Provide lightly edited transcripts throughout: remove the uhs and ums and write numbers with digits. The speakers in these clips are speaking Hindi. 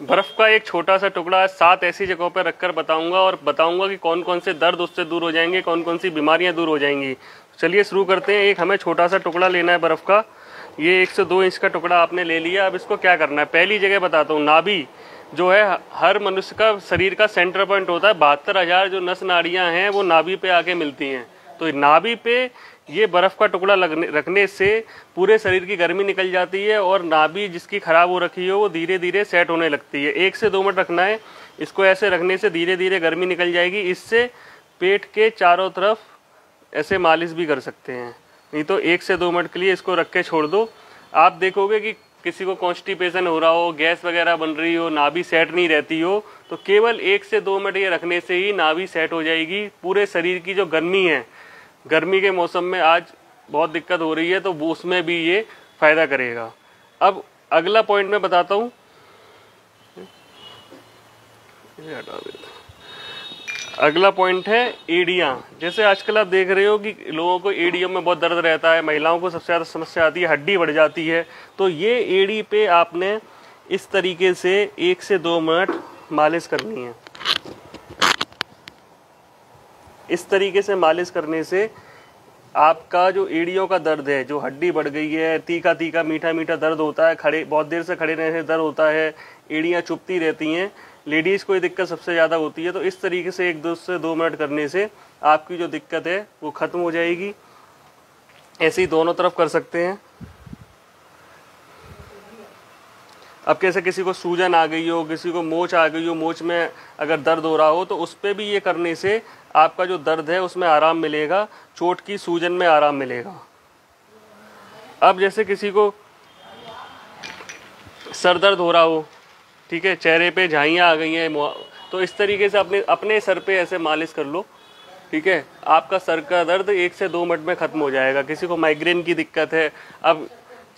बर्फ का एक छोटा सा टुकड़ा 7 ऐसी जगहों पर रखकर बताऊंगा और बताऊंगा कि कौन कौन से दर्द उससे दूर हो जाएंगे, कौन कौन सी बीमारियां दूर हो जाएंगी। चलिए शुरू करते हैं। एक हमें छोटा सा टुकड़ा लेना है बर्फ का। ये 1 से 2 इंच का टुकड़ा आपने ले लिया। अब इसको क्या करना है, पहली जगह बताता हूँ। नाभि जो है हर मनुष्य का शरीर का सेंटर पॉइंट होता है। 72,000 जो नस नाड़ियां हैं वो नाभि पे आके मिलती हैं। तो नाभि पे ये बर्फ का टुकड़ा रखने से पूरे शरीर की गर्मी निकल जाती है और नाभि जिसकी खराब हो रखी हो वो धीरे धीरे सेट होने लगती है। 1 से 2 मिनट रखना है। इसको ऐसे रखने से धीरे धीरे गर्मी निकल जाएगी। इससे पेट के चारों तरफ ऐसे मालिश भी कर सकते हैं। नहीं तो 1 से 2 मिनट के लिए इसको रख के छोड़ दो। आप देखोगे कि किसी को कॉन्स्टिपेशन हो रहा हो, गैस वगैरह बन रही हो, नाभि सेट नहीं रहती हो, तो केवल 1 से 2 मिनट ये रखने से ही नाभि सेट हो जाएगी। पूरे शरीर की जो गर्मी है, गर्मी के मौसम में आज बहुत दिक्कत हो रही है, तो वो उसमें भी ये फायदा करेगा। अब अगला पॉइंट मैं बताता हूँ। अगला पॉइंट है एड़ियाँ। जैसे आजकल आप देख रहे हो कि लोगों को एड़ियों में बहुत दर्द रहता है, महिलाओं को सबसे ज़्यादा समस्या आती है, हड्डी बढ़ जाती है। तो ये एड़ी पे आपने इस तरीके से 1 से 2 मिनट मालिश करनी है। इस तरीके से मालिश करने से आपका जो एड़ियों का दर्द है, जो हड्डी बढ़ गई है, तीखा तीखा मीठा मीठा दर्द होता है, खड़े बहुत देर से खड़े रहने से दर्द होता है, एड़ियाँ चुभती रहती हैं, लेडीज़ को ये दिक्कत सबसे ज़्यादा होती है। तो इस तरीके से 1 से 2 मिनट करने से आपकी जो दिक्कत है वो ख़त्म हो जाएगी। ऐसे ही दोनों तरफ कर सकते हैं। अब कैसे किसी को सूजन आ गई हो, किसी को मोच आ गई हो, मोच में अगर दर्द हो रहा हो, तो उस पर भी ये करने से आपका जो दर्द है उसमें आराम मिलेगा, चोट की सूजन में आराम मिलेगा। अब जैसे किसी को सर दर्द हो रहा हो, ठीक है, चेहरे पे झाइयाँ आ गई हैं, तो इस तरीके से अपने सर पे ऐसे मालिश कर लो, ठीक है, आपका सर का दर्द 1 से 2 मिनट में ख़त्म हो जाएगा। किसी को माइग्रेन की दिक्कत है, अब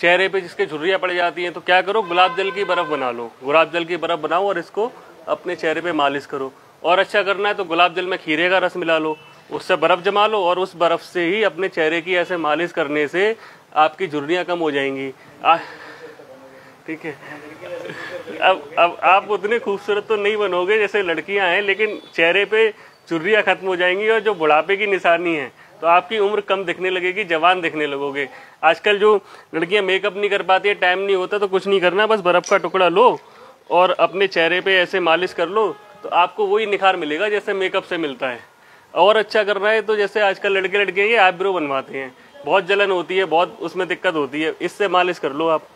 चेहरे पे जिसके झुर्रियाँ पड़ जाती हैं, तो क्या करो, गुलाब जल की बर्फ़ बना लो, गुलाब जल की बर्फ़ बनाओ और इसको अपने चेहरे पे मालिश करो। और अच्छा करना है तो गुलाब जल में खीरे का रस मिला लो, उससे बर्फ़ जमा लो और उस बर्फ़ से ही अपने चेहरे की ऐसे मालिश करने से आपकी झुर्रियाँ कम हो जाएंगी। ठीक है। अब आप उतने खूबसूरत तो नहीं बनोगे जैसे लड़कियां हैं, लेकिन चेहरे पे झुर्रियाँ खत्म हो जाएंगी और जो बुढ़ापे की निशानी है तो आपकी उम्र कम दिखने लगेगी, जवान दिखने लगोगे। आजकल जो लड़कियां मेकअप नहीं कर पाती है, टाइम नहीं होता, तो कुछ नहीं करना, बस बर्फ़ का टुकड़ा लो और अपने चेहरे पे ऐसे मालिश कर लो, तो आपको वही निखार मिलेगा जैसे मेकअप से मिलता है। और अच्छा करना है तो जैसे आजकल लड़के लड़कियाँ ये आईब्रो बनवाते हैं, बहुत जलन होती है, बहुत उसमें दिक्कत होती है, इससे मालिश कर लो आप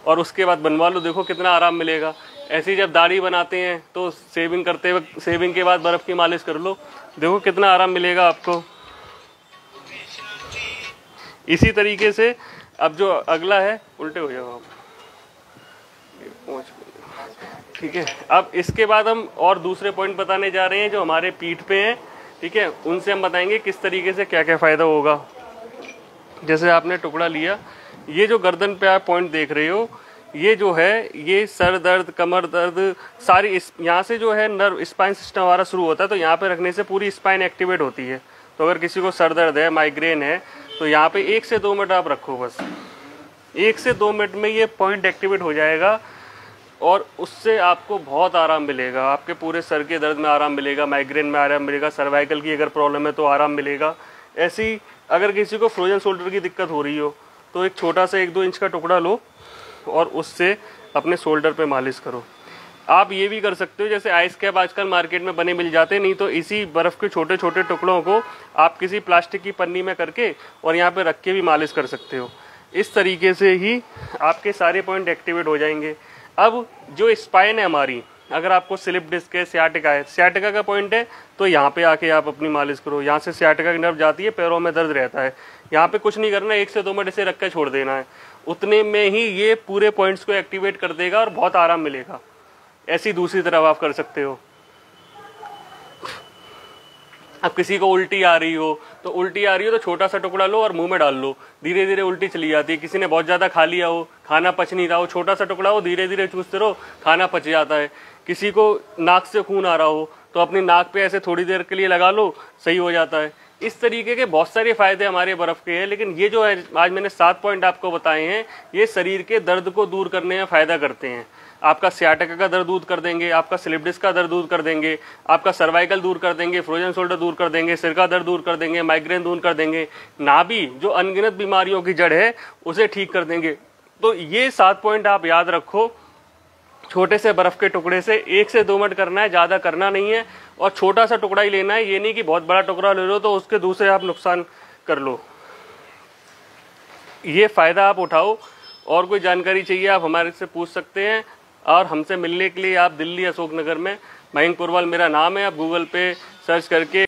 और उसके बाद बनवा लो, देखो कितना आराम मिलेगा। ऐसे ही जब दाढ़ी बनाते हैं तो शेविंग करते वक्त शेविंग के बाद बर्फ़ की मालिश कर लो, देखो कितना आराम मिलेगा आपको। इसी तरीके से अब जो अगला है, उल्टे हो जाओ आप, ठीक है। अब इसके बाद हम और दूसरे पॉइंट बताने जा रहे हैं जो हमारे पीठ पे हैं, ठीक है, उनसे हम बताएंगे किस तरीके से क्या क्या फ़ायदा होगा। जैसे आपने टुकड़ा लिया, ये जो गर्दन पे आप पॉइंट देख रहे हो, ये जो है, ये सर दर्द, कमर दर्द, सारी यहाँ से जो है नर्व स्पाइन सिस्टम हमारा शुरू होता है, तो यहाँ पे रखने से पूरी स्पाइन एक्टिवेट होती है। तो अगर किसी को सर दर्द है, माइग्रेन है, तो यहाँ पे 1 से 2 मिनट आप रखो, बस 1 से 2 मिनट में ये पॉइंट एक्टिवेट हो जाएगा और उससे आपको बहुत आराम मिलेगा। आपके पूरे सर के दर्द में आराम मिलेगा, माइग्रेन में आराम मिलेगा, सर्वाइकल की अगर प्रॉब्लम है तो आराम मिलेगा। ऐसी अगर किसी को फ्रोजन शोल्डर की दिक्कत हो रही हो तो एक छोटा सा 1-2 इंच का टुकड़ा लो और उससे अपने शोल्डर पे मालिश करो। आप ये भी कर सकते हो, जैसे आइस कैप आजकल मार्केट में बने मिल जाते हैं, नहीं तो इसी बर्फ़ के छोटे छोटे टुकड़ों को आप किसी प्लास्टिक की पन्नी में करके और यहाँ पे रख के भी मालिश कर सकते हो। इस तरीके से ही आपके सारे पॉइंट एक्टिवेट हो जाएंगे। अब जो स्पाइन है हमारी, अगर आपको स्लिप डिस्क है, सियाटिका है, सियाटिका का पॉइंट है, तो यहाँ पे आके आप अपनी मालिश करो। यहाँ से सियाटिका की नर्व जाती है, पैरों में दर्द रहता है, यहाँ पे कुछ नहीं करना, 1 से 2 मिनट इसे रख के छोड़ देना है, उतने में ही ये पूरे पॉइंट्स को एक्टिवेट कर देगा और बहुत आराम मिलेगा। ऐसी दूसरी तरफ आप कर सकते हो। अब किसी को उल्टी आ रही हो तो छोटा सा टुकड़ा लो और मुंह में डाल लो, धीरे धीरे उल्टी चली जाती है। किसी ने बहुत ज़्यादा खा लिया हो, खाना पच नहीं रहा हो, छोटा सा टुकड़ा हो, धीरे धीरे चूसते रहो, खाना पच जाता है। किसी को नाक से खून आ रहा हो तो अपनी नाक पे ऐसे थोड़ी देर के लिए लगा लो, सही हो जाता है। इस तरीके के बहुत सारे फायदे हमारे बर्फ़ के हैं, लेकिन ये जो है आज मैंने 7 पॉइंट आपको बताए हैं, ये शरीर के दर्द को दूर करने में फ़ायदा करते हैं। आपका सियाटिका का दर्द दूर कर देंगे, आपका स्लिप डिस्क का दर्द दूर कर देंगे, आपका सर्वाइकल दूर कर देंगे, फ्रोजन शोल्डर दूर कर देंगे, सिर का दर्द दूर कर देंगे, माइग्रेन दूर कर देंगे, नाभि जो अनगिनत बीमारियों की जड़ है उसे ठीक कर देंगे। तो ये 7 पॉइंट आप याद रखो। छोटे से बर्फ के टुकड़े से 1 से 2 मिनट करना है, ज्यादा करना नहीं है, और छोटा सा टुकड़ा ही लेना है। ये नहीं कि बहुत बड़ा टुकड़ा ले लो तो उसके दूसरे आप नुकसान कर लो। ये फायदा आप उठाओ। और कोई जानकारी चाहिए आप हमारे से पूछ सकते हैं, और हमसे मिलने के लिए आप दिल्ली अशोक नगर में, मयंक पुरवाल मेरा नाम है, आप गूगल पे सर्च करके